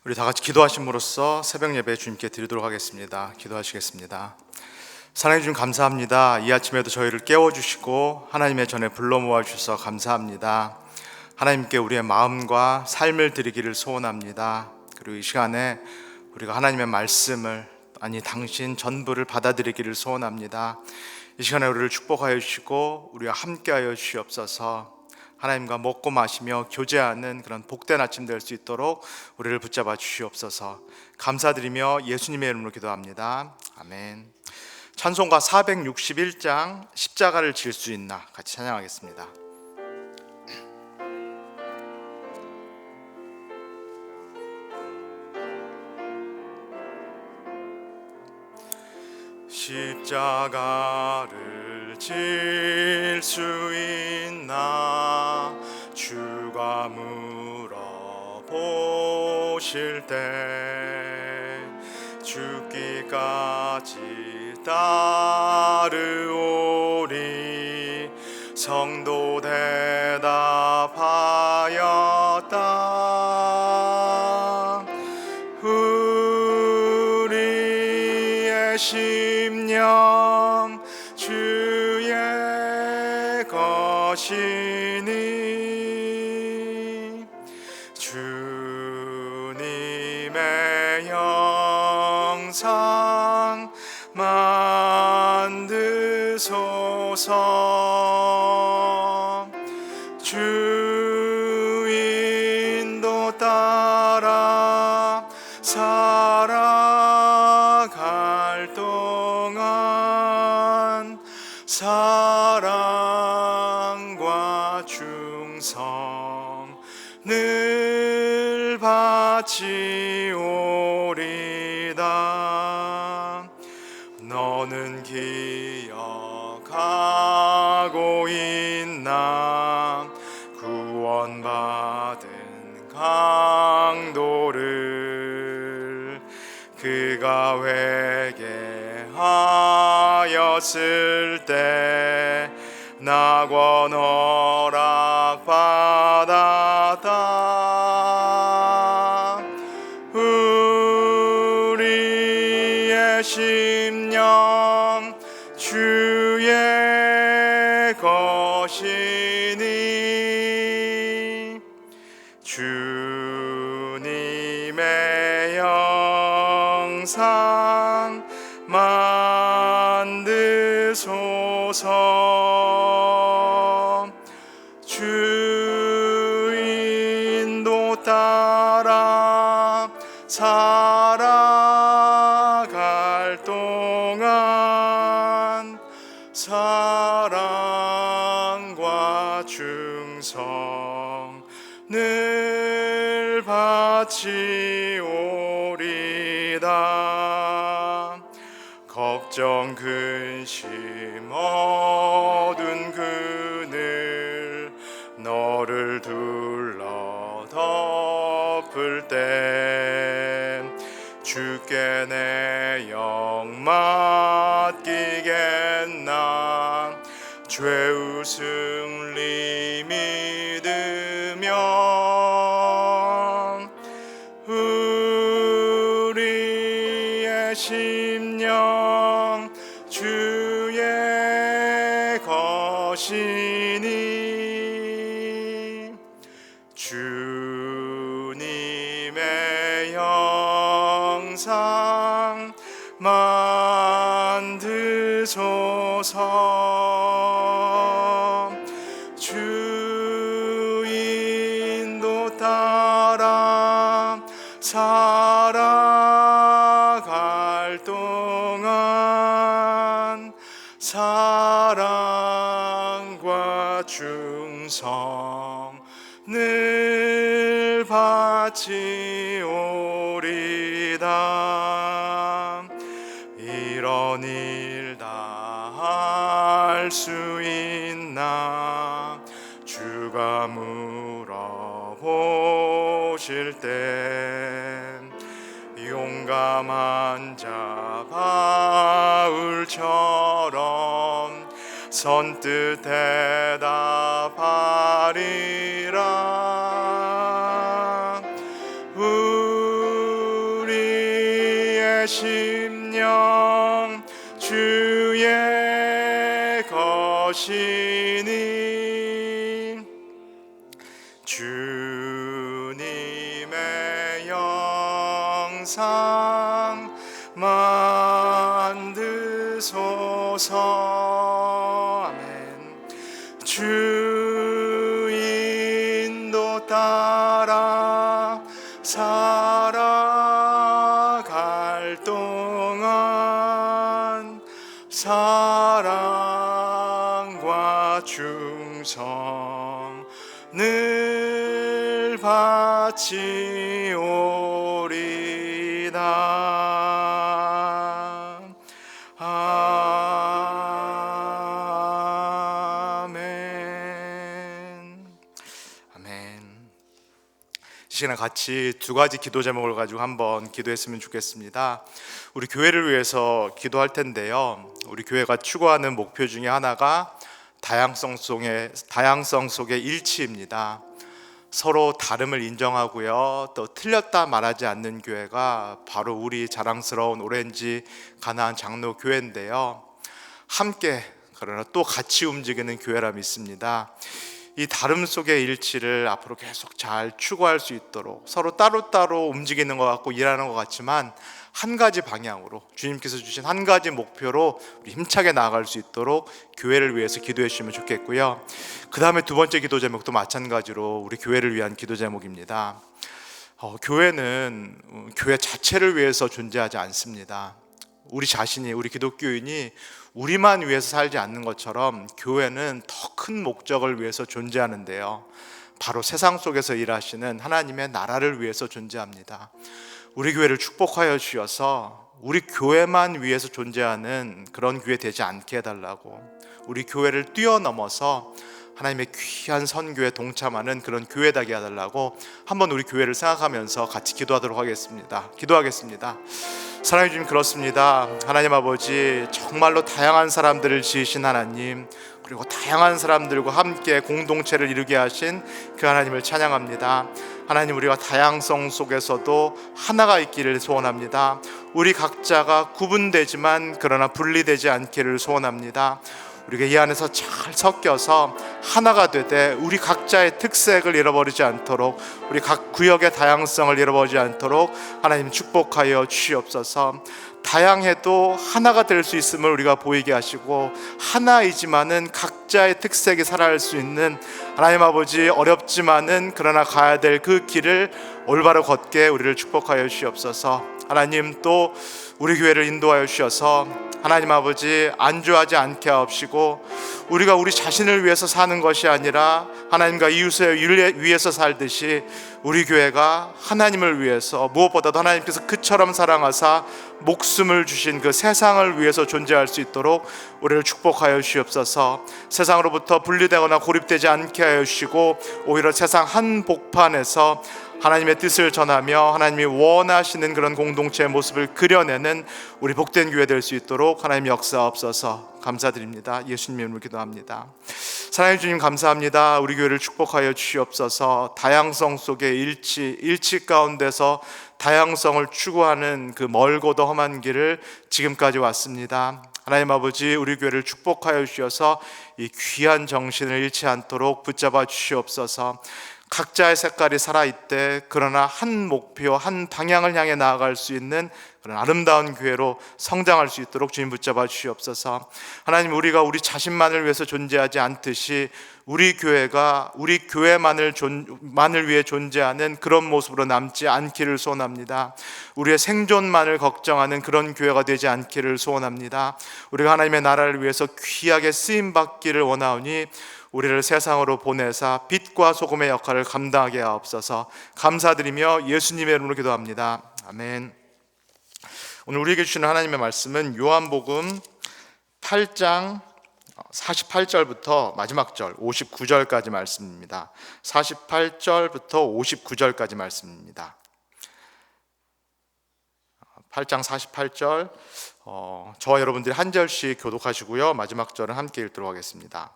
우리 다 같이 기도하심으로써 새벽 예배 주님께 드리도록 하겠습니다. 기도하시겠습니다. 사랑해 주님 감사합니다. 이 아침에도 저희를 깨워주시고 하나님의 전에 불러 모아주셔서 감사합니다. 하나님께 우리의 마음과 삶을 드리기를 소원합니다. 그리고 이 시간에 우리가 하나님의 말씀을, 아니 당신 전부를 받아들이기를 소원합니다. 이 시간에 우리를 축복하여 주시고 우리와 함께하여 주시옵소서. 하나님과 먹고 마시며 교제하는 그런 복된 아침 될 수 있도록 우리를 붙잡아 주시옵소서. 감사드리며 예수님의 이름으로 기도합니다. 아멘. 찬송가 461장 십자가를 질 수 있나 같이 찬양하겠습니다. 십자가를 질 수 있나 주가 물어보실 때 죽기까지 따르오리 성도 대답하였다. 우리의 심령 주의 것이니 주님의 형상 만드소서. 주인도 따라 살아갈 동안 사랑과 충성을 바치오리다. 너는 기억하고 있나 구원받은 강도를 그가 회개하였을 때 낙원 허락받았다. 우리의 심령 주의 것이니 주님의 형상 만드소서. 주인도 따라 살아갈 동안 사랑과 충성을 바치오리다. 걱정 근심 어두운 그늘 너를 둘러 덮을 때 주께 내 영 맡기겠나 죄우 승리 믿으며 우리의 심령 주의 것이니 주님의 형상 만드소서. 주인도 따라 살아갈 동안 사랑과 충성을 바치오리다. 이런 일 다 할 수 있나 주가 물어보실 때 용감한 자 바울처럼 선뜻 대답하리라. 심령 주의 것이니 주님의 영상 만드소서. 아멘. 주 인도 따라 살아갈 동안 사랑과 충성을 바치오리다. 아멘. 아멘. 이 시간에 같이 두 가지 기도 제목을 가지고 한번 기도했으면 좋겠습니다. 우리 교회를 위해서 기도할 텐데요, 우리 교회가 추구하는 목표 중에 하나가 다양성 속의 일치입니다. 서로 다름을 인정하고요, 또 틀렸다 말하지 않는 교회가 바로 우리 자랑스러운 오렌지 가나안 장로 교회인데요, 함께 그러나 또 같이 움직이는 교회라 믿습니다. 이 다름 속의 일치를 앞으로 계속 잘 추구할 수 있도록, 서로 따로따로 움직이는 것 같고 일하는 것 같지만 한 가지 방향으로, 주님께서 주신 한 가지 목표로 우리 힘차게 나아갈 수 있도록 교회를 위해서 기도해 주시면 좋겠고요. 그 다음에 두 번째 기도 제목도 마찬가지로 우리 교회를 위한 기도 제목입니다. 교회는 교회 자체를 위해서 존재하지 않습니다. 우리 자신이, 우리 기독교인이 우리만 위해서 살지 않는 것처럼 교회는 더 큰 목적을 위해서 존재하는데요, 바로 세상 속에서 일하시는 하나님의 나라를 위해서 존재합니다. 우리 교회를 축복하여 주셔서 우리 교회만 위해서 존재하는 그런 교회 되지 않게 해달라고, 우리 교회를 뛰어넘어서 하나님의 귀한 선교에 동참하는 그런 교회 되게 해달라고 한번 우리 교회를 생각하면서 같이 기도하도록 하겠습니다. 기도하겠습니다. 사랑해 주님, 그렇습니다. 하나님 아버지, 정말로 다양한 사람들을 지으신 하나님, 그리고 다양한 사람들과 함께 공동체를 이루게 하신 그 하나님을 찬양합니다. 하나님, 우리가 다양성 속에서도 하나가 있기를 소원합니다. 우리 각자가 구분되지만 그러나 분리되지 않기를 소원합니다. 우리가 이 안에서 잘 섞여서 하나가 되되 우리 각자의 특색을 잃어버리지 않도록, 우리 각 구역의 다양성을 잃어버리지 않도록 하나님 축복하여 주시옵소서. 다양해도 하나가 될 수 있음을 우리가 보이게 하시고, 하나이지만은 각자의 특색이 살아갈 수 있는 하나님 아버지, 어렵지만은 그러나 가야 될 그 길을 올바로 걷게 우리를 축복하여 주시옵소서. 하나님, 또 우리 교회를 인도하여 주셔서 하나님 아버지, 안주하지 않게 하옵시고, 우리가 우리 자신을 위해서 사는 것이 아니라 하나님과 이웃을 위해서 살듯이 우리 교회가 하나님을 위해서, 무엇보다도 하나님께서 그처럼 사랑하사 목숨을 주신 그 세상을 위해서 존재할 수 있도록 우리를 축복하여 주시옵소서. 세상으로부터 분리되거나 고립되지 않게 하여 주시고, 오히려 세상 한복판에서 하나님의 뜻을 전하며 하나님이 원하시는 그런 공동체의 모습을 그려내는 우리 복된 교회 될 수 있도록 하나님 역사하옵소서. 감사드립니다. 예수님 이름으로 기도합니다. 사랑해 주님, 감사합니다. 우리 교회를 축복하여 주시옵소서. 다양성 속의 일치 가운데서 다양성을 추구하는 그 멀고도 험한 길을 지금까지 왔습니다. 하나님 아버지, 우리 교회를 축복하여 주셔서 이 귀한 정신을 잃지 않도록 붙잡아 주시옵소서. 각자의 색깔이 살아있되 그러나 한 목표, 한 방향을 향해 나아갈 수 있는 그런 아름다운 교회로 성장할 수 있도록 주님 붙잡아 주시옵소서. 하나님, 우리가 우리 자신만을 위해서 존재하지 않듯이 우리 교회가 우리 교회만을 위해 존재하는 그런 모습으로 남지 않기를 소원합니다. 우리의 생존만을 걱정하는 그런 교회가 되지 않기를 소원합니다. 우리가 하나님의 나라를 위해서 귀하게 쓰임받기를 원하오니 우리를 세상으로 보내사 빛과 소금의 역할을 감당하게 하옵소서. 감사드리며 예수님의 이름으로 기도합니다. 아멘. 오늘 우리에게 주시는 하나님의 말씀은 요한복음 8장 48절부터 마지막 절 59절까지 말씀입니다. 48절부터 59절까지 말씀입니다. 8장 48절, 저와 여러분들이 한 절씩 교독하시고요, 마지막 절은 함께 읽도록 하겠습니다.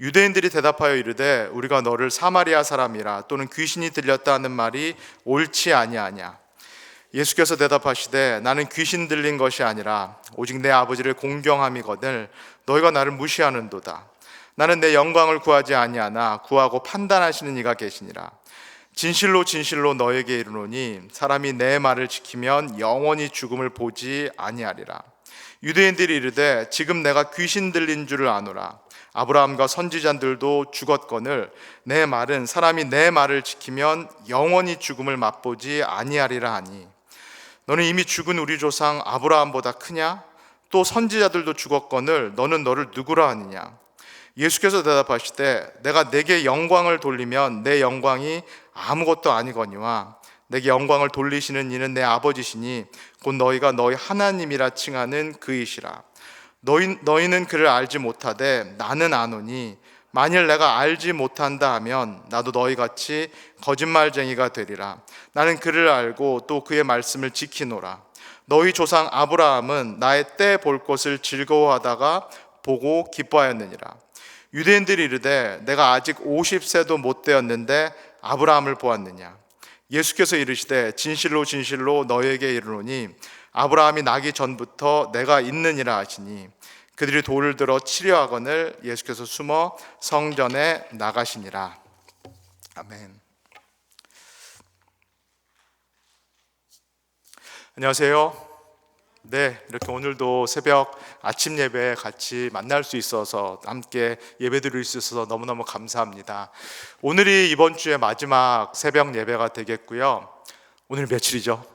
유대인들이 대답하여 이르되 우리가 너를 사마리아 사람이라 또는 귀신이 들렸다 하는 말이 옳지 아니하냐. 예수께서 대답하시되 나는 귀신 들린 것이 아니라 오직 내 아버지를 공경함이거늘 너희가 나를 무시하는도다. 나는 내 영광을 구하지 아니하나 구하고 판단하시는 이가 계시니라. 진실로 진실로 너에게 이르노니 사람이 내 말을 지키면 영원히 죽음을 보지 아니하리라. 유대인들이 이르되 지금 내가 귀신 들린 줄을 아노라. 아브라함과 선지자들도 죽었거늘 내 말은 사람이 내 말을 지키면 영원히 죽음을 맛보지 아니하리라 하니 너는 이미 죽은 우리 조상 아브라함보다 크냐? 또 선지자들도 죽었거늘 너는 너를 누구라 하느냐? 예수께서 대답하시되 내가 내게 영광을 돌리면 내 영광이 아무것도 아니거니와 내게 영광을 돌리시는 이는 내 아버지시니 곧 너희가 너희 하나님이라 칭하는 그이시라. 너희는 그를 알지 못하되 나는 아노니 만일 내가 알지 못한다 하면 나도 너희같이 거짓말쟁이가 되리라. 나는 그를 알고 또 그의 말씀을 지키노라. 너희 조상 아브라함은 나의 때 볼 것을 즐거워하다가 보고 기뻐하였느니라. 유대인들이 이르되 내가 아직 50세도 못 되었는데 아브라함을 보았느냐? 예수께서 이르시되 진실로 진실로 너희에게 이르노니 아브라함이 나기 전부터 내가 있느니라 하시니 그들이 돌을 들어 치려 하거늘 예수께서 숨어 성전에 나가시니라. 아멘. 안녕하세요. 네, 이렇게 오늘도 새벽 아침 예배 같이 만날 수 있어서 함께 예배 드릴 수 있어서 너무너무 감사합니다. 오늘이 이번 주의 마지막 새벽 예배가 되겠고요. 오늘 며칠이죠?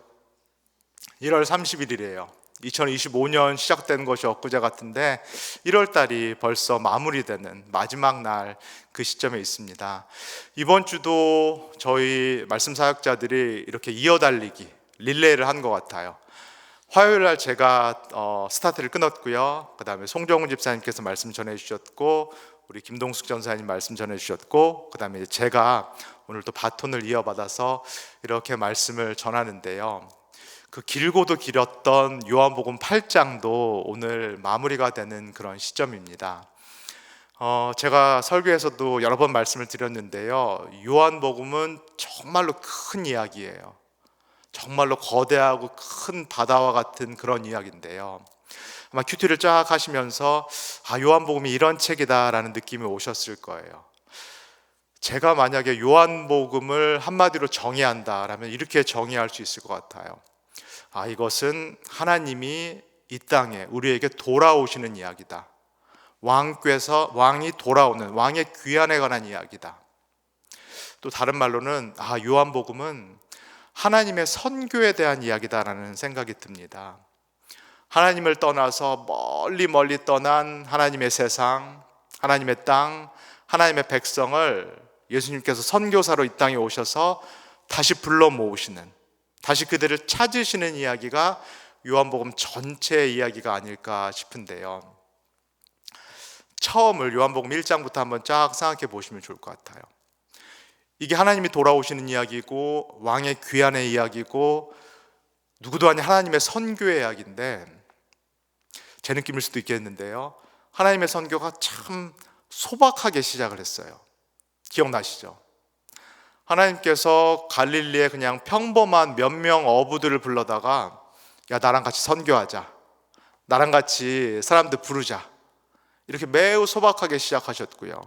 1월 30일이래요. 2025년 시작된 것이 엊그제 같은데 1월 달이 벌써 마무리되는 마지막 날 그 시점에 있습니다. 이번 주도 저희 말씀 사역자들이 이렇게 이어달리기 릴레이를 한 것 같아요. 화요일 날 제가 스타트를 끊었고요. 그 다음에 송정훈 집사님께서 말씀 전해주셨고 우리 김동숙 전사님 말씀 전해주셨고 그 다음에 제가 오늘 또 바톤을 이어받아서 이렇게 말씀을 전하는데요. 그 길고도 길었던 요한복음 8장도 오늘 마무리가 되는 그런 시점입니다. 제가 설교에서도 여러 번 말씀을 드렸는데요. 요한복음은 정말로 큰 이야기예요. 정말로 거대하고 큰 바다와 같은 그런 이야기인데요. 아마 큐티를 쫙 하시면서 요한복음이 이런 책이다라는 느낌이 오셨을 거예요. 제가 만약에 요한복음을 한마디로 정의한다라면 이렇게 정의할 수 있을 것 같아요. 이것은 하나님이 이 땅에 우리에게 돌아오시는 이야기다. 왕이 돌아오는 왕의 귀환에 관한 이야기다. 또 다른 말로는 요한복음은 하나님의 선교에 대한 이야기다라는 생각이 듭니다. 하나님을 떠나서 멀리 떠난 하나님의 세상, 하나님의 땅, 하나님의 백성을 예수님께서 선교사로 이 땅에 오셔서 다시 불러 모으시는, 다시 그들을 찾으시는 이야기가 요한복음 전체의 이야기가 아닐까 싶은데요. 처음을 요한복음 1장부터 한번 쫙 생각해 보시면 좋을 것 같아요. 이게 하나님이 돌아오시는 이야기고 왕의 귀환의 이야기고 누구도 아닌 하나님의 선교의 이야기인데 제 느낌일 수도 있겠는데요. 하나님의 선교가 참 소박하게 시작을 했어요. 기억나시죠? 하나님께서 갈릴리에 그냥 평범한 몇 명 어부들을 불러다가 야 나랑 같이 선교하자, 나랑 같이 사람들 부르자, 이렇게 매우 소박하게 시작하셨고요.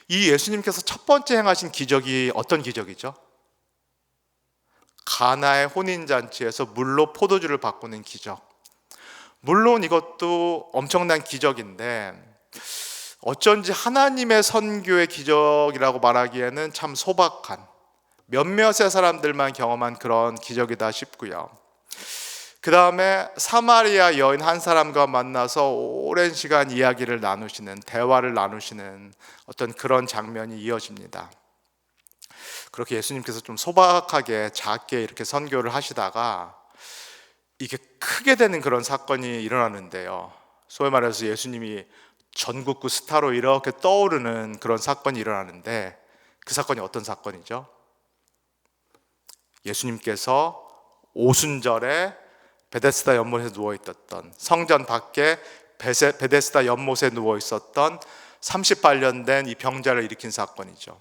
이 예수님께서 첫 번째 행하신 기적이 어떤 기적이죠? 가나의 혼인잔치에서 물로 포도주를 바꾸는 기적. 물론 이것도 엄청난 기적인데 어쩐지 하나님의 선교의 기적이라고 말하기에는 참 소박한 몇몇의 사람들만 경험한 그런 기적이다 싶고요. 그 다음에 사마리아 여인 한 사람과 만나서 오랜 시간 이야기를 나누시는, 대화를 나누시는 어떤 그런 장면이 이어집니다. 그렇게 예수님께서 좀 소박하게 작게 이렇게 선교를 하시다가 이게 크게 되는 그런 사건이 일어나는데요. 소위 말해서 예수님이 전국구 스타로 이렇게 떠오르는 그런 사건이 일어나는데 그 사건이 어떤 사건이죠? 예수님께서 오순절에 베데스다 연못에 누워있었던, 성전 밖에 베데스다 연못에 누워있었던 38년 된 이 병자를 일으킨 사건이죠.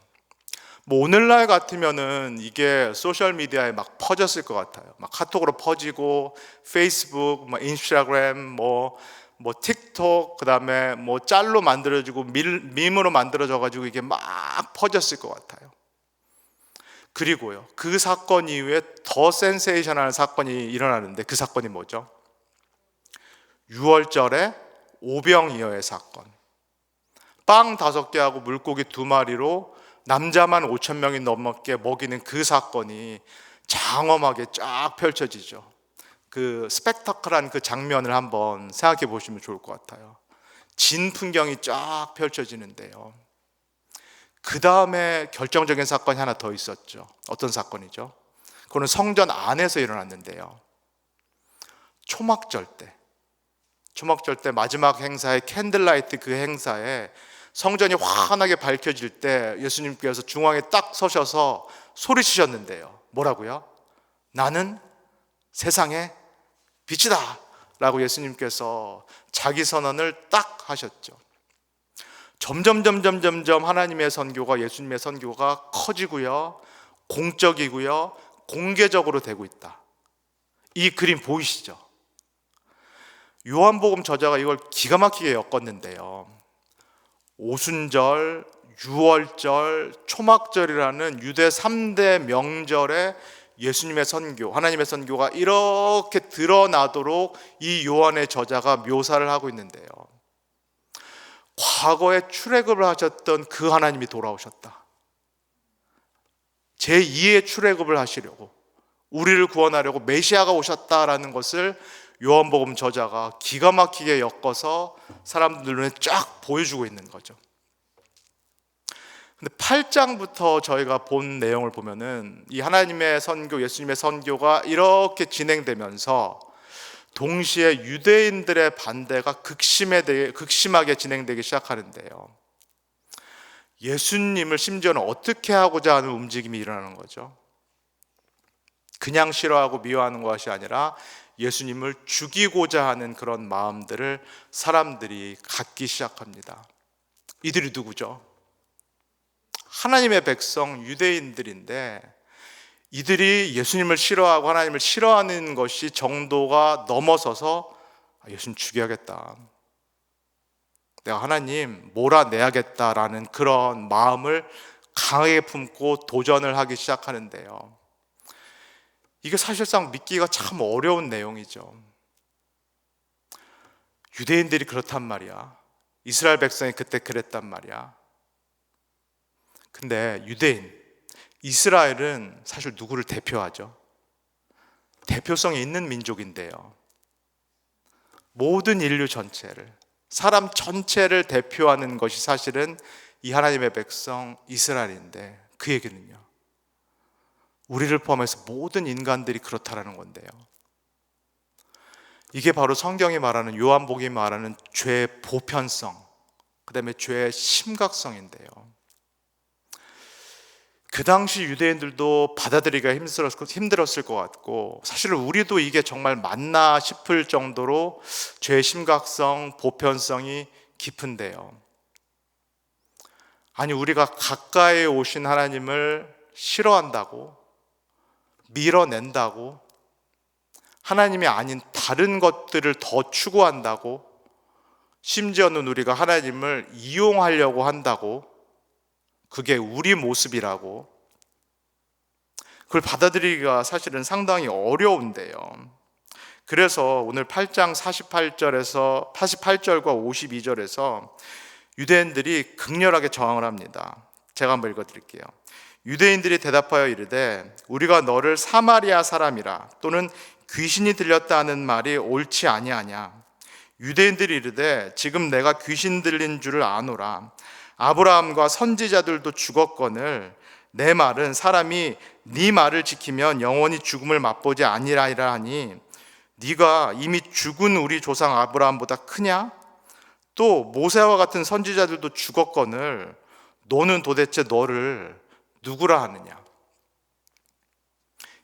뭐 오늘날 같으면은 이게 소셜 미디어에 막 퍼졌을 것 같아요. 막 카톡으로 퍼지고 페이스북, 뭐 인스타그램, 뭐 틱톡, 그다음에 뭐 짤로 만들어지고 밈으로 만들어져 가지고 이게 막 퍼졌을 것 같아요. 그리고요, 그 사건 이후에 더 센세이션한 사건이 일어나는데, 그 사건이 뭐죠? 6월절에 오병이어의 사건. 빵 5개하고 물고기 2마리로 남자만 5천 명이 넘게 먹이는 그 사건이 장엄하게 쫙 펼쳐지죠. 그 스펙타클한 그 장면을 한번 생각해 보시면 좋을 것 같아요. 진 풍경이 쫙 펼쳐지는데요, 그 다음에 결정적인 사건이 하나 더 있었죠. 어떤 사건이죠? 그거는 성전 안에서 일어났는데요, 초막절 때 마지막 행사의 캔들라이트, 그 행사에 성전이 환하게 밝혀질 때 예수님께서 중앙에 딱 서셔서 소리치셨는데요, 뭐라고요? 나는 세상의 빛이다 라고 예수님께서 자기 선언을 딱 하셨죠. 점점 하나님의 선교가, 예수님의 선교가 커지고요, 공적이고요, 공개적으로 되고 있다. 이 그림 보이시죠? 요한복음 저자가 이걸 기가 막히게 엮었는데요, 오순절, 유월절, 초막절이라는 유대 3대 명절에 예수님의 선교, 하나님의 선교가 이렇게 드러나도록 이 요한의 저자가 묘사를 하고 있는데요, 과거에 출애굽을 하셨던 그 하나님이 돌아오셨다. 제2의 출애굽을 하시려고, 우리를 구원하려고 메시아가 오셨다라는 것을 요한복음 저자가 기가 막히게 엮어서 사람들 눈에 쫙 보여주고 있는 거죠. 근데 8장부터 저희가 본 내용을 보면은 이 하나님의 선교, 예수님의 선교가 이렇게 진행되면서 동시에 유대인들의 반대가 극심하게 진행되기 시작하는데요, 예수님을 심지어는 어떻게 하고자 하는 움직임이 일어나는 거죠. 그냥 싫어하고 미워하는 것이 아니라 예수님을 죽이고자 하는 그런 마음들을 사람들이 갖기 시작합니다. 이들이 누구죠? 하나님의 백성 유대인들인데, 이들이 예수님을 싫어하고 하나님을 싫어하는 것이 정도가 넘어서서 예수님 죽여야겠다, 내가 하나님 몰아내야겠다라는 그런 마음을 강하게 품고 도전을 하기 시작하는데요, 이게 사실상 믿기가 참 어려운 내용이죠. 유대인들이 그렇단 말이야. 이스라엘 백성이 그때 그랬단 말이야. 근데 이스라엘은 사실 누구를 대표하죠? 대표성이 있는 민족인데요, 모든 인류 전체를, 사람 전체를 대표하는 것이 사실은 이 하나님의 백성 이스라엘인데, 그 얘기는요, 우리를 포함해서 모든 인간들이 그렇다라는 건데요, 이게 바로 성경이 말하는, 요한복음이 말하는 죄의 보편성, 그 다음에 죄의 심각성인데요, 그 당시 유대인들도 받아들이기가 힘들었을 것 같고, 사실은 우리도 이게 정말 맞나 싶을 정도로 죄의 심각성, 보편성이 깊은데요, 아니 우리가 가까이 오신 하나님을 싫어한다고, 밀어낸다고, 하나님이 아닌 다른 것들을 더 추구한다고, 심지어는 우리가 하나님을 이용하려고 한다고, 그게 우리 모습이라고, 그걸 받아들이기가 사실은 상당히 어려운데요, 그래서 오늘 8장 48절과 52절에서 유대인들이 극렬하게 저항을 합니다. 제가 한번 읽어드릴게요. 유대인들이 대답하여 이르되 우리가 너를 사마리아 사람이라 또는 귀신이 들렸다 하는 말이 옳지 아니하냐. 유대인들이 이르되 지금 내가 귀신 들린 줄을 아노라. 아브라함과 선지자들도 죽었거늘 내 말은 사람이 네 말을 지키면 영원히 죽음을 맛보지 아니하리라 하니 네가 이미 죽은 우리 조상 아브라함보다 크냐? 또 모세와 같은 선지자들도 죽었거늘 너는 도대체 너를 누구라 하느냐.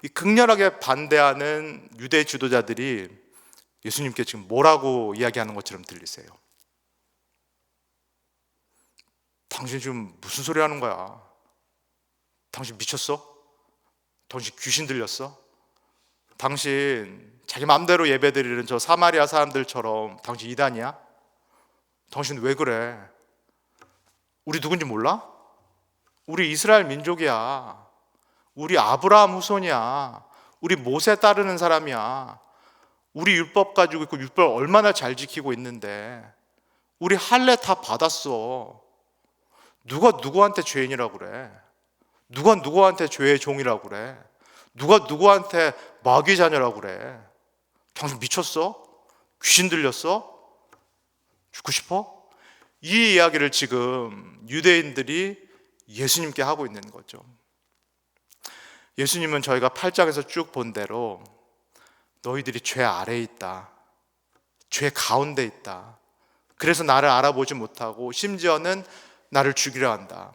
이 극렬하게 반대하는 유대 지도자들이 예수님께 지금 뭐라고 이야기하는 것처럼 들리세요? 당신 지금 무슨 소리 하는 거야? 당신 미쳤어? 당신 귀신 들렸어? 당신 자기 마음대로 예배드리는 저 사마리아 사람들처럼 당신 이단이야? 당신 왜 그래? 우리 누군지 몰라? 우리 이스라엘 민족이야. 우리 아브라함 후손이야. 우리 모세 따르는 사람이야. 우리 율법 가지고 있고 율법 얼마나 잘 지키고 있는데 우리 할례 다 받았어. 누가 누구한테 죄인이라고 그래? 누가 누구한테 죄의 종이라고 그래? 누가 누구한테 마귀 자녀라고 그래? 당신 미쳤어? 귀신 들렸어? 죽고 싶어? 이 이야기를 지금 유대인들이 예수님께 하고 있는 거죠. 예수님은 저희가 8장에서 쭉 본 대로 너희들이 죄 아래에 있다. 죄 가운데 있다. 그래서 나를 알아보지 못하고 심지어는 나를 죽이려 한다.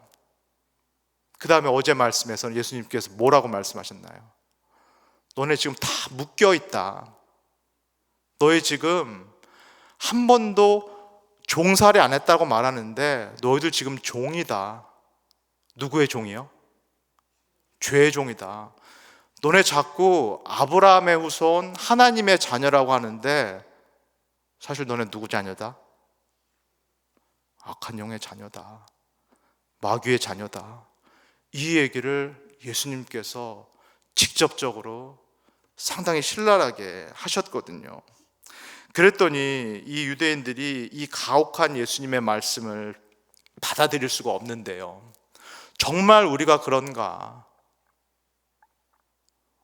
그 다음에 어제 말씀에서는 예수님께서 뭐라고 말씀하셨나요? 너네 지금 다 묶여 있다. 너희 지금 한 번도 종살이 안 했다고 말하는데 너희들 지금 종이다. 누구의 종이요? 죄의 종이다. 너네 자꾸 아브라함의 후손 하나님의 자녀라고 하는데 사실 너네 누구 자녀다? 악한 영의 자녀다. 마귀의 자녀다. 이 얘기를 예수님께서 직접적으로 상당히 신랄하게 하셨거든요. 그랬더니 이 유대인들이 이 가혹한 예수님의 말씀을 받아들일 수가 없는데요. 정말 우리가 그런가?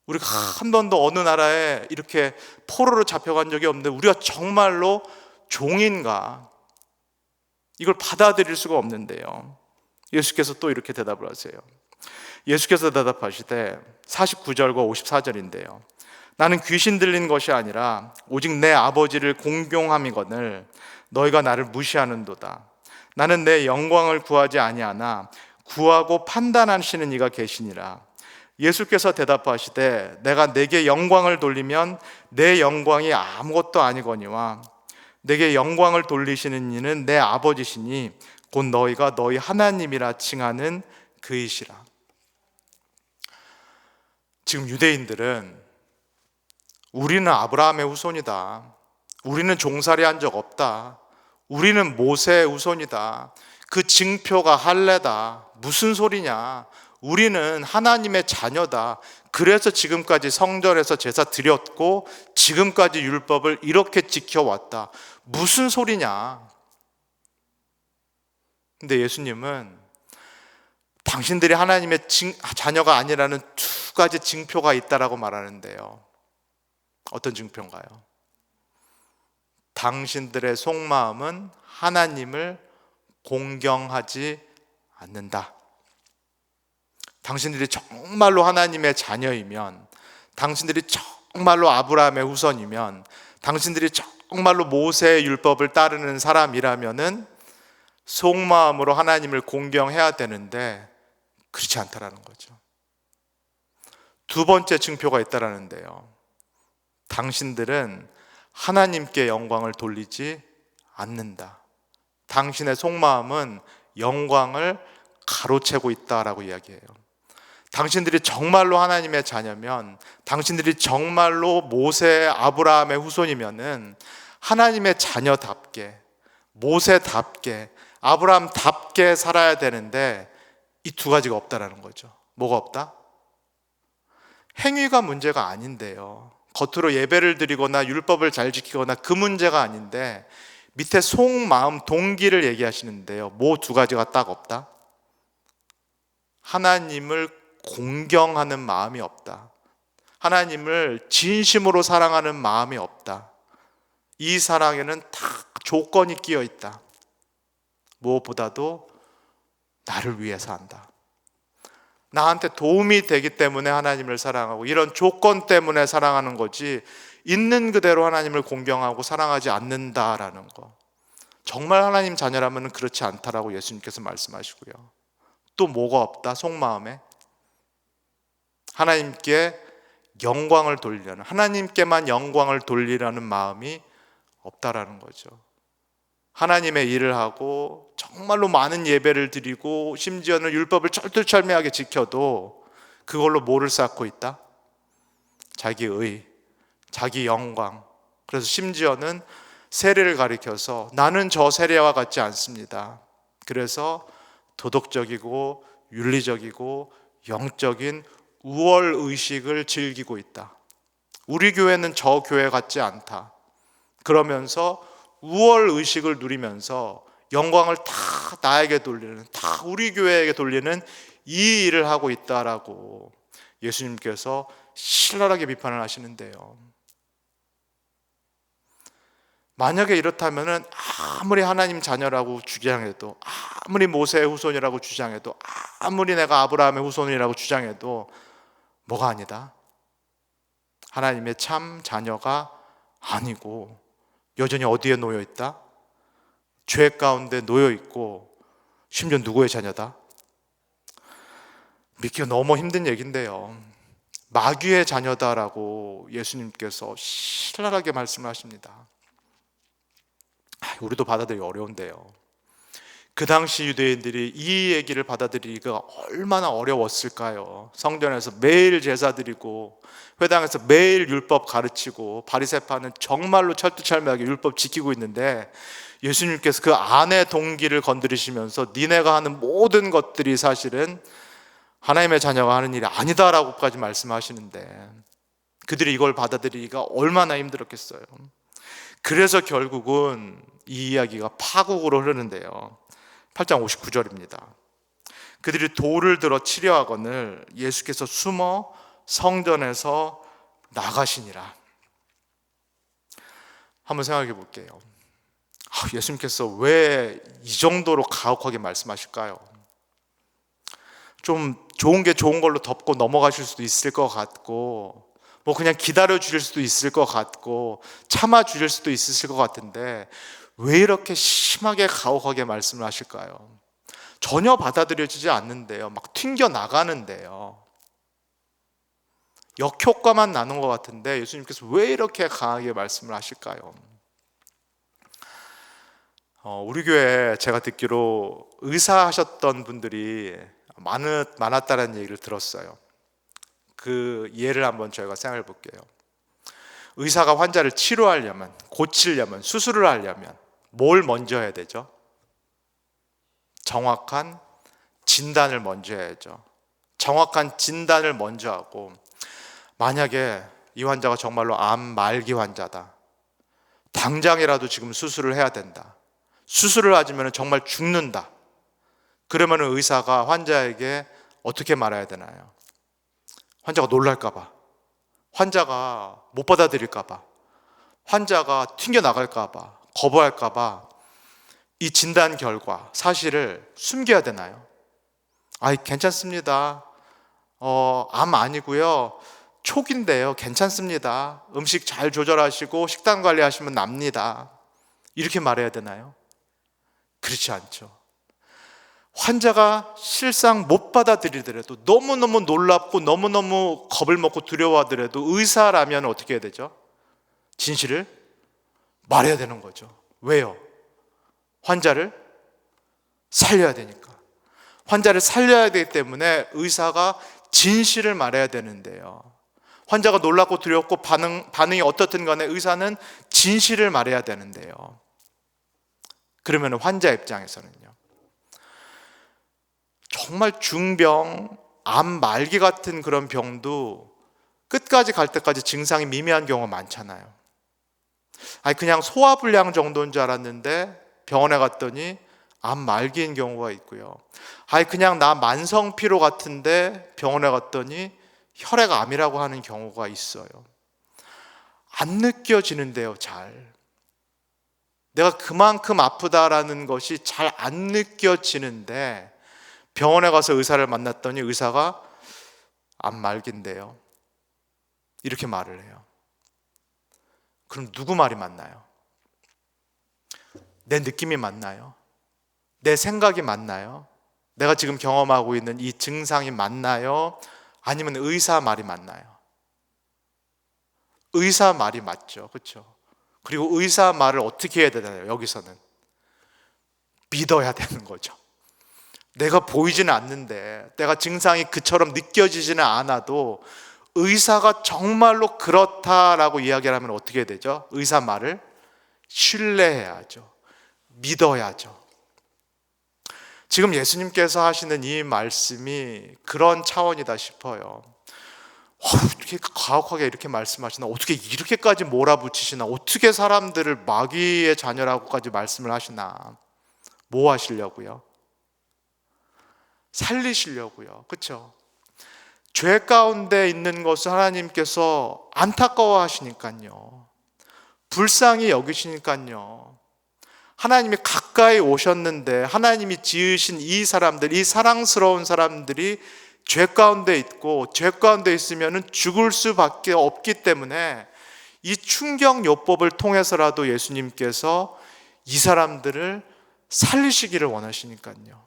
우리가 한 번도 어느 나라에 이렇게 포로로 잡혀간 적이 없는데 우리가 정말로 종인가? 이걸 받아들일 수가 없는데요. 예수께서 또 이렇게 대답을 하세요. 예수께서 대답하시되 49절과 54절인데요. 나는 귀신 들린 것이 아니라 오직 내 아버지를 공경함이거늘 너희가 나를 무시하는도다. 나는 내 영광을 구하지 아니하나 구하고 판단하시는 이가 계시니라. 예수께서 대답하시되 내가 내게 영광을 돌리면 내 영광이 아무것도 아니거니와 내게 영광을 돌리시는 이는 내 아버지시니 곧 너희가 너희 하나님이라 칭하는 그이시라. 지금 유대인들은 우리는 아브라함의 후손이다. 우리는 종살이 한 적 없다. 우리는 모세의 후손이다. 그 징표가 할례다. 무슨 소리냐? 우리는 하나님의 자녀다. 그래서 지금까지 성전에서 제사 드렸고 지금까지 율법을 이렇게 지켜왔다. 무슨 소리냐? 근데 예수님은 당신들이 하나님의 자녀가 아니라는 두 가지 징표가 있다라고 말하는데요. 어떤 징표인가요? 당신들의 속마음은 하나님을 공경하지 않는다. 당신들이 정말로 하나님의 자녀이면, 당신들이 정말로 아브라함의 후손이면, 당신들이 정말로 모세의 율법을 따르는 사람이라면은 속마음으로 하나님을 공경해야 되는데 그렇지 않다라는 거죠. 두 번째 징표가 있다라는데요. 당신들은 하나님께 영광을 돌리지 않는다. 당신의 속마음은 영광을 가로채고 있다라고 이야기해요. 당신들이 정말로 하나님의 자녀면, 당신들이 정말로 모세, 아브라함의 후손이면은 하나님의 자녀답게, 모세답게, 아브라함답게 살아야 되는데 이 두 가지가 없다라는 거죠. 뭐가 없다? 행위가 문제가 아닌데요. 겉으로 예배를 드리거나 율법을 잘 지키거나 그 문제가 아닌데 밑에 속마음, 동기를 얘기하시는데요. 뭐 두 가지가 딱 없다? 하나님을 공경하는 마음이 없다. 하나님을 진심으로 사랑하는 마음이 없다. 이 사랑에는 다 조건이 끼어 있다. 무엇보다도 나를 위해서 한다. 나한테 도움이 되기 때문에 하나님을 사랑하고 이런 조건 때문에 사랑하는 거지 있는 그대로 하나님을 공경하고 사랑하지 않는다라는 거. 정말 하나님 자녀라면 그렇지 않다라고 예수님께서 말씀하시고요. 또 뭐가 없다? 속마음에 하나님께 영광을 돌리려는, 하나님께만 영광을 돌리려는 마음이 없다라는 거죠. 하나님의 일을 하고 정말로 많은 예배를 드리고 심지어는 율법을 철두철미하게 지켜도 그걸로 뭐를 쌓고 있다? 자기 의, 자기 영광. 그래서 심지어는 세례를 가리켜서 나는 저 세례와 같지 않습니다. 그래서 도덕적이고 윤리적이고 영적인 우월 의식을 즐기고 있다. 우리 교회는 저 교회 같지 않다. 그러면서 우월 의식을 누리면서 영광을 다 나에게 돌리는, 다 우리 교회에게 돌리는 이 일을 하고 있다라고 예수님께서 신랄하게 비판을 하시는데요. 만약에 이렇다면 아무리 하나님 자녀라고 주장해도, 아무리 모세의 후손이라고 주장해도, 아무리 내가 아브라함의 후손이라고 주장해도 뭐가 아니다? 하나님의 참 자녀가 아니고 여전히 어디에 놓여 있다? 죄 가운데 놓여 있고, 심지어 누구의 자녀다? 믿기가 너무 힘든 얘기인데요, 마귀의 자녀다라고 예수님께서 신랄하게 말씀을 하십니다. 우리도 받아들이기 어려운데요, 그 당시 유대인들이 이 얘기를 받아들이기가 얼마나 어려웠을까요? 성전에서 매일 제사 드리고 회당에서 매일 율법 가르치고 바리새파는 정말로 철두철미하게 율법 지키고 있는데 예수님께서 그 안의 동기를 건드리시면서 니네가 하는 모든 것들이 사실은 하나님의 자녀가 하는 일이 아니다라고까지 말씀하시는데 그들이 이걸 받아들이기가 얼마나 힘들었겠어요. 그래서 결국은 이 이야기가 파국으로 흐르는데요, 8장 59절입니다. 그들이 돌을 들어 치려 하거늘 예수께서 숨어 성전에서 나가시니라. 한번 생각해 볼게요. 예수님께서 왜 이 정도로 가혹하게 말씀하실까요? 좀 좋은 게 좋은 걸로 덮고 넘어가실 수도 있을 것 같고, 뭐 그냥 기다려 주실 수도 있을 것 같고, 참아 주실 수도 있으실 것 같은데 왜 이렇게 심하게 가혹하게 말씀을 하실까요? 전혀 받아들여지지 않는데요, 막 튕겨 나가는데요, 역효과만 나는 것 같은데 예수님께서 왜 이렇게 강하게 말씀을 하실까요? 우리 교회에 제가 듣기로 의사 하셨던 분들이 많았다는 얘기를 들었어요. 그 예를 한번 저희가 생각해 볼게요. 의사가 환자를 치료하려면, 고치려면, 수술을 하려면 뭘 먼저 해야 되죠? 정확한 진단을 먼저 해야죠. 정확한 진단을 먼저 하고, 만약에 이 환자가 정말로 암 말기 환자다, 당장이라도 지금 수술을 해야 된다, 수술을 하지면 정말 죽는다, 그러면 의사가 환자에게 어떻게 말해야 되나요? 환자가 놀랄까봐, 환자가 못 받아들일까봐, 환자가 튕겨나갈까봐, 거부할까봐 이 진단 결과 사실을 숨겨야 되나요? 괜찮습니다, 암 아니고요, 촉인데요, 괜찮습니다, 음식 잘 조절하시고 식단 관리하시면 납니다, 이렇게 말해야 되나요? 그렇지 않죠. 환자가 실상 못 받아들이더라도, 너무너무 놀랍고 너무너무 겁을 먹고 두려워하더라도 의사라면 어떻게 해야 되죠? 진실을 말해야 되는 거죠. 왜요? 환자를 살려야 되니까. 환자를 살려야 되기 때문에 의사가 진실을 말해야 되는데요, 환자가 놀랍고 두렵고 반응이 어떻든 간에 의사는 진실을 말해야 되는데요, 그러면 환자 입장에서는요, 정말 중병, 암 말기 같은 그런 병도 끝까지 갈 때까지 증상이 미미한 경우가 많잖아요. 그냥 소화불량 정도인 줄 알았는데 병원에 갔더니 암 말기인 경우가 있고요. 그냥 나 만성피로 같은데 병원에 갔더니 혈액암이라고 하는 경우가 있어요. 안 느껴지는데요, 잘. 내가 그만큼 아프다라는 것이 잘 안 느껴지는데 병원에 가서 의사를 만났더니 의사가 암 말기인데요, 이렇게 말을 해요. 그럼 누구 말이 맞나요? 내 느낌이 맞나요? 내 생각이 맞나요? 내가 지금 경험하고 있는 이 증상이 맞나요? 아니면 의사 말이 맞나요? 의사 말이 맞죠, 그렇죠? 그리고 의사 말을 어떻게 해야 되나요? 여기서는 믿어야 되는 거죠. 내가 보이지는 않는데, 내가 증상이 그처럼 느껴지지는 않아도 의사가 정말로 그렇다라고 이야기를 하면 어떻게 되죠? 의사 말을 신뢰해야죠. 믿어야죠. 지금 예수님께서 하시는 이 말씀이 그런 차원이다 싶어요. 어떻게 가혹하게 이렇게 말씀하시나? 어떻게 이렇게까지 몰아붙이시나? 어떻게 사람들을 마귀의 자녀라고까지 말씀을 하시나? 뭐 하시려고요? 살리시려고요. 그렇죠? 죄 가운데 있는 것을 하나님께서 안타까워 하시니까요. 불쌍히 여기시니까요. 하나님이 가까이 오셨는데 하나님이 지으신 이 사람들, 이 사랑스러운 사람들이 죄 가운데 있고 죄 가운데 있으면 죽을 수밖에 없기 때문에 이 충격요법을 통해서라도 예수님께서 이 사람들을 살리시기를 원하시니까요.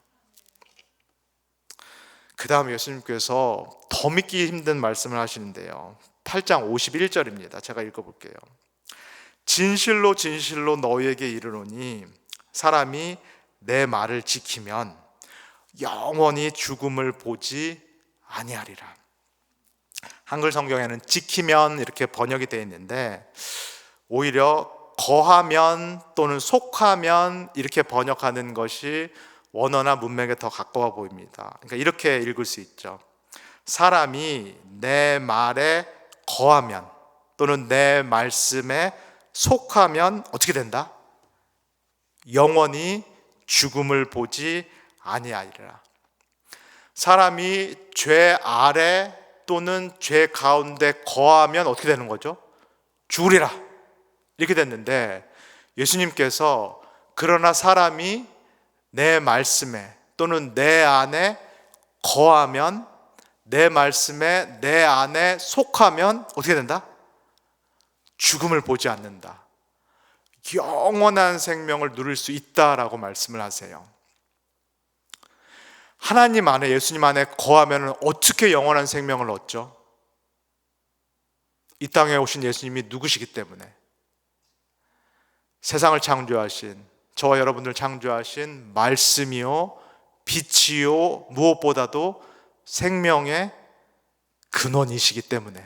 그 다음 예수님께서 더 믿기 힘든 말씀을 하시는데요. 8장 51절입니다. 제가 읽어볼게요. 진실로 진실로 너희에게 이르노니 사람이 내 말을 지키면 영원히 죽음을 보지 아니하리라. 한글 성경에는 지키면 이렇게 번역이 되어 있는데 오히려 거하면 또는 속하면 이렇게 번역하는 것이 원어나 문맥에 더 가까워 보입니다. 그러니까 이렇게 읽을 수 있죠. 사람이 내 말에 거하면 또는 내 말씀에 속하면 어떻게 된다? 영원히 죽음을 보지 아니하리라. 사람이 죄 아래 또는 죄 가운데 거하면 어떻게 되는 거죠? 죽으리라. 이렇게 됐는데 예수님께서 그러나 사람이 내 말씀에 또는 내 안에 거하면, 내 말씀에 내 안에 속하면 어떻게 된다? 죽음을 보지 않는다. 영원한 생명을 누릴 수 있다라고 말씀을 하세요. 하나님 안에, 예수님 안에 거하면 어떻게 영원한 생명을 얻죠? 이 땅에 오신 예수님이 누구시기 때문에, 세상을 창조하신, 저와 여러분들 창조하신 말씀이요 빛이요 무엇보다도 생명의 근원이시기 때문에,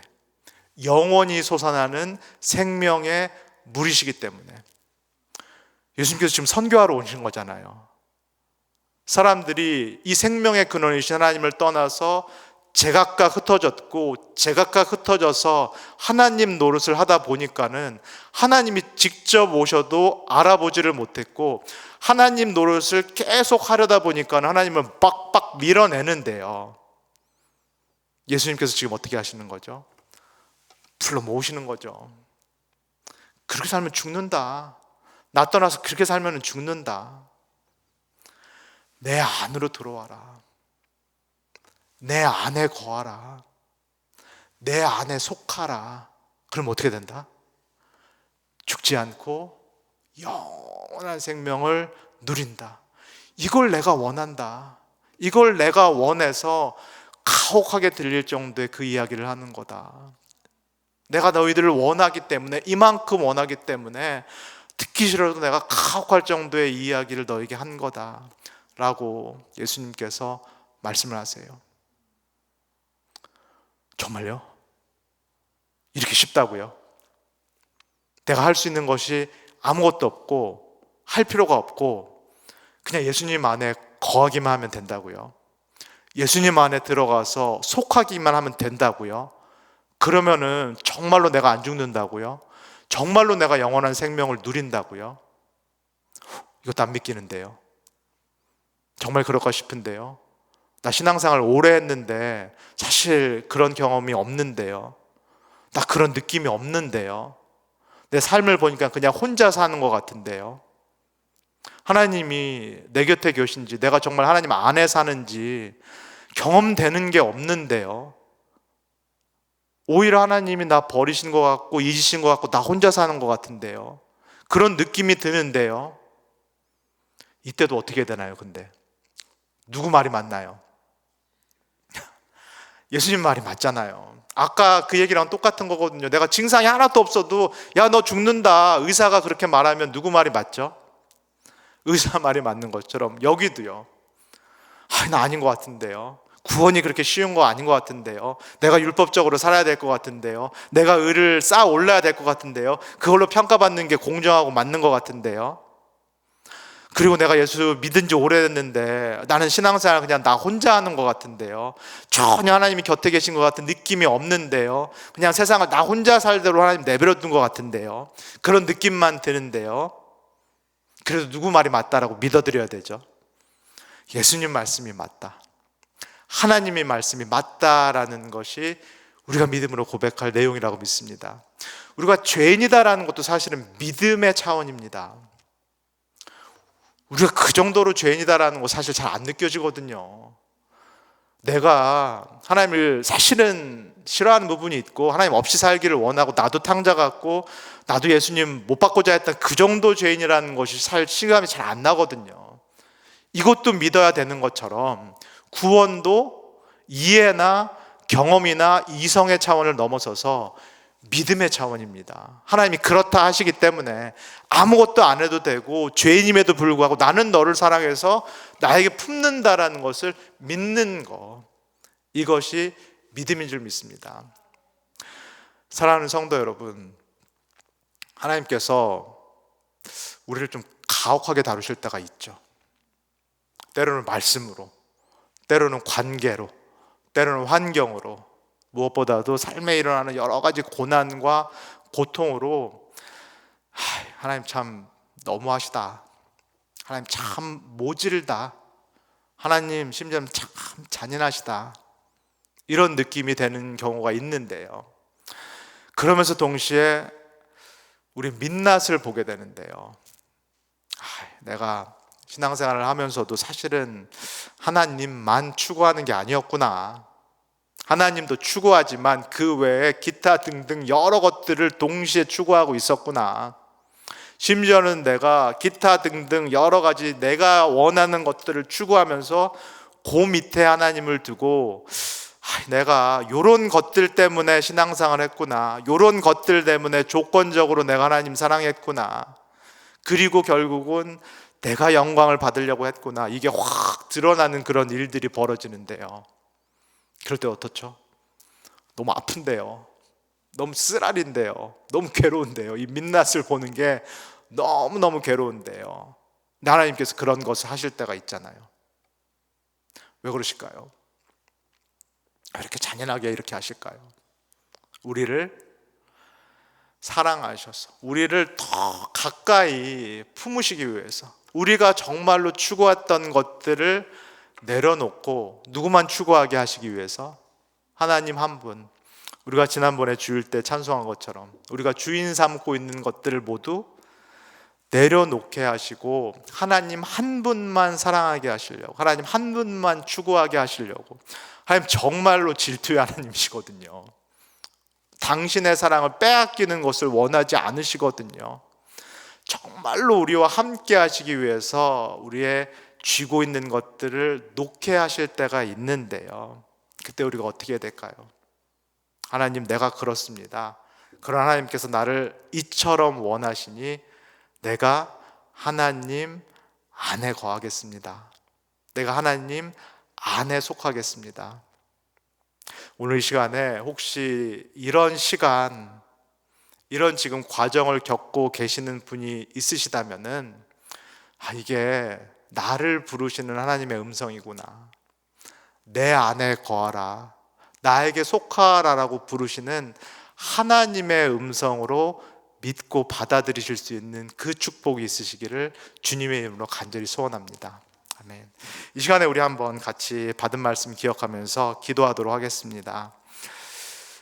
영원히 솟아나는 생명의 물이시기 때문에 예수님께서 지금 선교하러 오신 거잖아요. 사람들이 이 생명의 근원이신 하나님을 떠나서 제각각 흩어졌고 제각각 흩어져서 하나님 노릇을 하다 보니까는 하나님이 직접 오셔도 알아보지를 못했고 하나님 노릇을 계속 하려다 보니까 하나님은 빡빡 밀어내는데요. 예수님께서 지금 어떻게 하시는 거죠? 불러 모으시는 거죠. 그렇게 살면 죽는다. 나 떠나서 그렇게 살면 죽는다. 내 안으로 들어와라. 내 안에 거하라. 내 안에 속하라. 그럼 어떻게 된다? 죽지 않고 영원한 생명을 누린다. 이걸 내가 원한다. 이걸 내가 원해서 가혹하게 들릴 정도의 그 이야기를 하는 거다. 내가 너희들을 원하기 때문에, 이만큼 원하기 때문에 듣기 싫어도 내가 가혹할 정도의 이야기를 너에게 한 거다 라고 예수님께서 말씀을 하세요. 정말요? 이렇게 쉽다고요? 내가 할 수 있는 것이 아무것도 없고 할 필요가 없고 그냥 예수님 안에 거하기만 하면 된다고요? 예수님 안에 들어가서 속하기만 하면 된다고요? 그러면은 정말로 내가 안 죽는다고요? 정말로 내가 영원한 생명을 누린다고요? 이것도 안 믿기는데요. 정말 그럴까 싶은데요. 나 신앙생활 오래 했는데 사실 그런 경험이 없는데요. 나 그런 느낌이 없는데요. 내 삶을 보니까 그냥 혼자 사는 것 같은데요. 하나님이 내 곁에 계신지, 내가 정말 하나님 안에 사는지 경험되는 게 없는데요. 오히려 하나님이 나 버리신 것 같고 잊으신 것 같고 나 혼자 사는 것 같은데요. 그런 느낌이 드는데요. 이때도 어떻게 되나요? 근데 누구 말이 맞나요? 예수님 말이 맞잖아요. 아까 그 얘기랑 똑같은 거거든요. 내가 증상이 하나도 없어도 야 너 죽는다, 의사가 그렇게 말하면 누구 말이 맞죠? 의사 말이 맞는 것처럼 여기도요. 나 아닌 것 같은데요. 구원이 그렇게 쉬운 거 아닌 것 같은데요. 내가 율법적으로 살아야 될 것 같은데요. 내가 의를 쌓아 올라야 될 것 같은데요. 그걸로 평가받는 게 공정하고 맞는 것 같은데요. 그리고 내가 예수 믿은 지 오래됐는데 나는 신앙생활 그냥 나 혼자 하는 것 같은데요. 전혀 하나님이 곁에 계신 것 같은 느낌이 없는데요. 그냥 세상을 나 혼자 살대로 하나님 내버려 둔 것 같은데요. 그런 느낌만 드는데요. 그래도 누구 말이 맞다라고 믿어드려야 되죠. 예수님 말씀이 맞다, 하나님의 말씀이 맞다라는 것이 우리가 믿음으로 고백할 내용이라고 믿습니다. 우리가 죄인이다라는 것도 사실은 믿음의 차원입니다. 우리가 그 정도로 죄인이다라는 거 사실 잘 안 느껴지거든요. 내가 하나님을 사실은 싫어하는 부분이 있고 하나님 없이 살기를 원하고 나도 탕자 같고 나도 예수님 못 받고자 했던 그 정도 죄인이라는 것이 살 실감이 잘 안 나거든요. 이것도 믿어야 되는 것처럼 구원도 이해나 경험이나 이성의 차원을 넘어서서 믿음의 차원입니다. 하나님이 그렇다 하시기 때문에 아무것도 안 해도 되고 죄인임에도 불구하고 나는 너를 사랑해서 나에게 품는다라는 것을 믿는 것, 이것이 믿음인 줄 믿습니다. 사랑하는 성도 여러분, 하나님께서 우리를 좀 가혹하게 다루실 때가 있죠. 때로는 말씀으로, 때로는 관계로, 때로는 환경으로, 무엇보다도 삶에 일어나는 여러 가지 고난과 고통으로 하나님 참 너무하시다, 하나님 참 모질다, 하나님 심지어 참 잔인하시다, 이런 느낌이 되는 경우가 있는데요. 그러면서 동시에 우리 민낯을 보게 되는데요. 내가 신앙생활을 하면서도 사실은 하나님만 추구하는 게 아니었구나. 하나님도 추구하지만 그 외에 기타 등등 여러 것들을 동시에 추구하고 있었구나. 심지어는 내가 기타 등등 여러 가지 내가 원하는 것들을 추구하면서 그 밑에 하나님을 두고 내가 요런 것들 때문에 신앙생활을 했구나, 요런 것들 때문에 조건적으로 내가 하나님 사랑했구나, 그리고 결국은 내가 영광을 받으려고 했구나, 이게 확 드러나는 그런 일들이 벌어지는데요. 그럴 때 어떻죠? 너무 아픈데요, 너무 쓰라린데요, 너무 괴로운데요. 이 민낯을 보는 게 너무너무 괴로운데요. 근데 하나님께서 그런 것을 하실 때가 있잖아요. 왜 그러실까요? 왜 이렇게 잔인하게 이렇게 하실까요? 우리를 사랑하셔서 우리를 더 가까이 품으시기 위해서, 우리가 정말로 추구했던 것들을 내려놓고 누구만 추구하게 하시기 위해서 하나님 한 분, 우리가 지난번에 주일 때 찬송한 것처럼 우리가 주인 삼고 있는 것들을 모두 내려놓게 하시고 하나님 한 분만 사랑하게 하시려고, 하나님 한 분만 추구하게 하시려고. 하나님 정말로 질투의 하나님이시거든요. 당신의 사랑을 빼앗기는 것을 원하지 않으시거든요. 정말로 우리와 함께 하시기 위해서 우리의 쥐고 있는 것들을 놓게 하실 때가 있는데요. 그때 우리가 어떻게 해야 될까요? 하나님, 내가 그렇습니다. 그런 하나님께서 나를 이처럼 원하시니 내가 하나님 안에 거하겠습니다. 내가 하나님 안에 속하겠습니다. 오늘 이 시간에 혹시 이런 시간, 이런 지금 과정을 겪고 계시는 분이 있으시다면은 이게 나를 부르시는 하나님의 음성이구나, 내 안에 거하라, 나에게 속하라라고 부르시는 하나님의 음성으로 믿고 받아들이실 수 있는 그 축복이 있으시기를 주님의 이름으로 간절히 소원합니다. 아멘. 이 시간에 우리 한번 같이 받은 말씀 기억하면서 기도하도록 하겠습니다.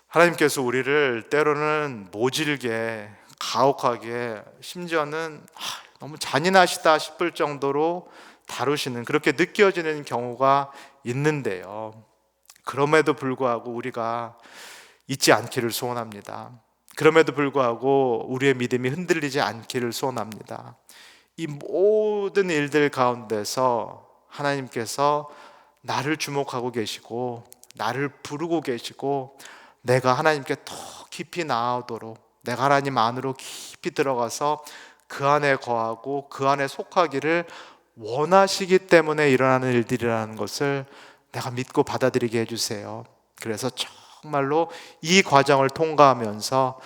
하나님께서 우리를 때로는 모질게, 가혹하게, 심지어는 너무 잔인하시다 싶을 정도로 다루시는, 그렇게 느껴지는 경우가 있는데요. 그럼에도 불구하고 우리가 잊지 않기를 소원합니다. 그럼에도 불구하고 우리의 믿음이 흔들리지 않기를 소원합니다. 이 모든 일들 가운데서 하나님께서 나를 주목하고 계시고 나를 부르고 계시고 내가 하나님께 더 깊이 나아오도록, 내가 하나님 안으로 깊이 들어가서 그 안에 거하고 그 안에 속하기를 원하시기 때문에 일어나는 일들이라는 것을 내가 믿고 받아들이게 해주세요. 그래서 정말로 이 과정을 통과하면서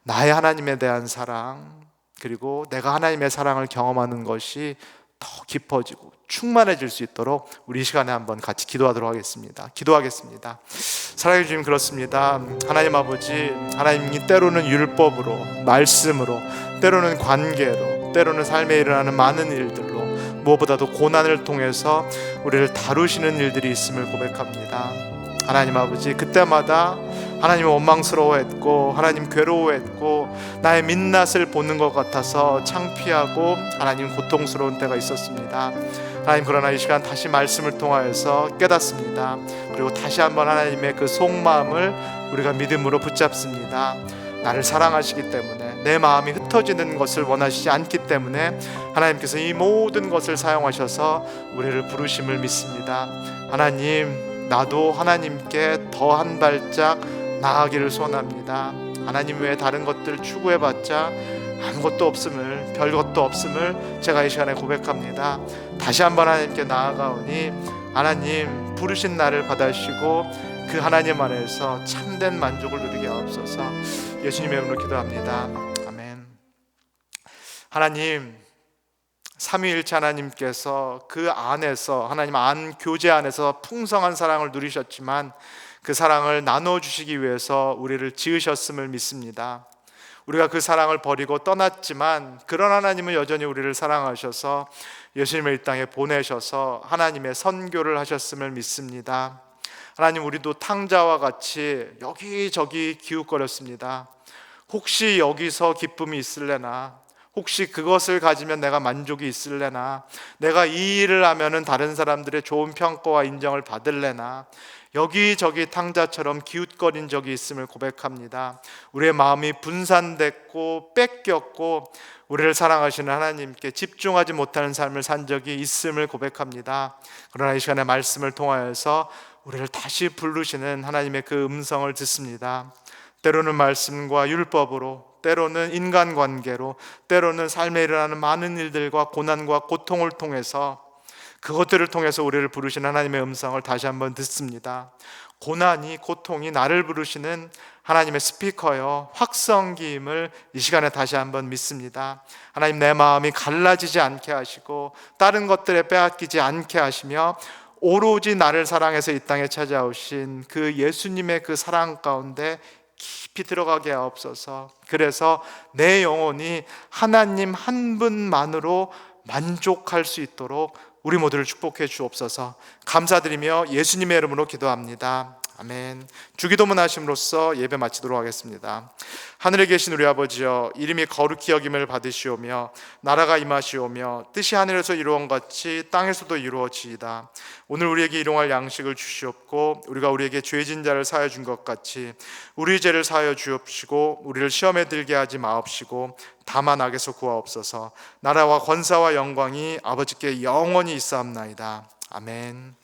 나의 하나님에 대한 사랑, 그리고 내가 하나님의 사랑을 경험하는 것이 더 깊어지고 충만해질 수 있도록 우리 이 시간에 한번 같이 기도하도록 하겠습니다. 기도하겠습니다. 사랑해 주님, 그렇습니다. 하나님 아버지, 하나님이 때로는 율법으로, 말씀으로, 때로는 관계로, 때로는 삶에 일어나는 많은 일들로, 무엇보다도 고난을 통해서 우리를 다루시는 일들이 있음을 고백합니다. 하나님 아버지, 그때마다 하나님 원망스러워했고, 하나님 괴로워했고, 나의 민낯을 보는 것 같아서 창피하고 하나님 고통스러운 때가 있었습니다. 하나님, 그러나 이 시간 다시 말씀을 통하여서 깨닫습니다. 그리고 다시 한번 하나님의 그 속마음을 우리가 믿음으로 붙잡습니다. 나를 사랑하시기 때문에, 내 마음이 흩어지는 것을 원하시지 않기 때문에 하나님께서 이 모든 것을 사용하셔서 우리를 부르심을 믿습니다. 하나님, 나도 하나님께 더 한 발짝 나아가기를 소원합니다. 하나님 외에 다른 것들 추구해봤자 아무것도 없음을, 별것도 없음을 제가 이 시간에 고백합니다. 다시 한번 하나님께 나아가오니 하나님 부르신 나를 받아주시고 그 하나님 안에서 참된 만족을 누리게 하옵소서. 예수님의 이름으로 기도합니다. 아멘. 하나님, 삼위일체 하나님께서 그 안에서, 하나님 안 교제 안에서 풍성한 사랑을 누리셨지만 그 사랑을 나눠주시기 위해서 우리를 지으셨음을 믿습니다. 우리가 그 사랑을 버리고 떠났지만 그런 하나님은 여전히 우리를 사랑하셔서 예수님을 이 땅에 보내셔서 하나님의 선교를 하셨음을 믿습니다. 하나님, 우리도 탕자와 같이 여기저기 기웃거렸습니다. 혹시 여기서 기쁨이 있을래나, 혹시 그것을 가지면 내가 만족이 있을래나, 내가 이 일을 하면은 다른 사람들의 좋은 평가와 인정을 받을래나, 여기저기 탕자처럼 기웃거린 적이 있음을 고백합니다. 우리의 마음이 분산됐고 뺏겼고 우리를 사랑하시는 하나님께 집중하지 못하는 삶을 산 적이 있음을 고백합니다. 그러나 이 시간에 말씀을 통하여서 우리를 다시 부르시는 하나님의 그 음성을 듣습니다. 때로는 말씀과 율법으로, 때로는 인간관계로, 때로는 삶에 일어나는 많은 일들과 고난과 고통을 통해서, 그것들을 통해서 우리를 부르시는 하나님의 음성을 다시 한번 듣습니다. 고난이, 고통이 나를 부르시는 하나님의 스피커여, 확성기임을 이 시간에 다시 한번 믿습니다. 하나님, 내 마음이 갈라지지 않게 하시고 다른 것들에 빼앗기지 않게 하시며 오로지 나를 사랑해서 이 땅에 찾아오신 그 예수님의 그 사랑 가운데 깊이 들어가게 하옵소서. 그래서 내 영혼이 하나님 한 분만으로 만족할 수 있도록 우리 모두를 축복해 주옵소서. 감사드리며 예수님의 이름으로 기도합니다. 아멘. 주기도문 하심으로써 예배 마치도록 하겠습니다. 하늘에 계신 우리 아버지여, 이름이 거룩히 여김을 받으시오며 나라가 임하시오며 뜻이 하늘에서 이루어온 같이 땅에서도 이루어지이다. 오늘 우리에게 일용할 양식을 주시옵고 우리가 우리에게 죄진 자를 사하여 준 것 같이 우리 죄를 사하여 주옵시고 우리를 시험에 들게 하지 마옵시고 다만 악에서 구하옵소서. 나라와 권사와 영광이 아버지께 영원히 있사옵나이다. 아멘.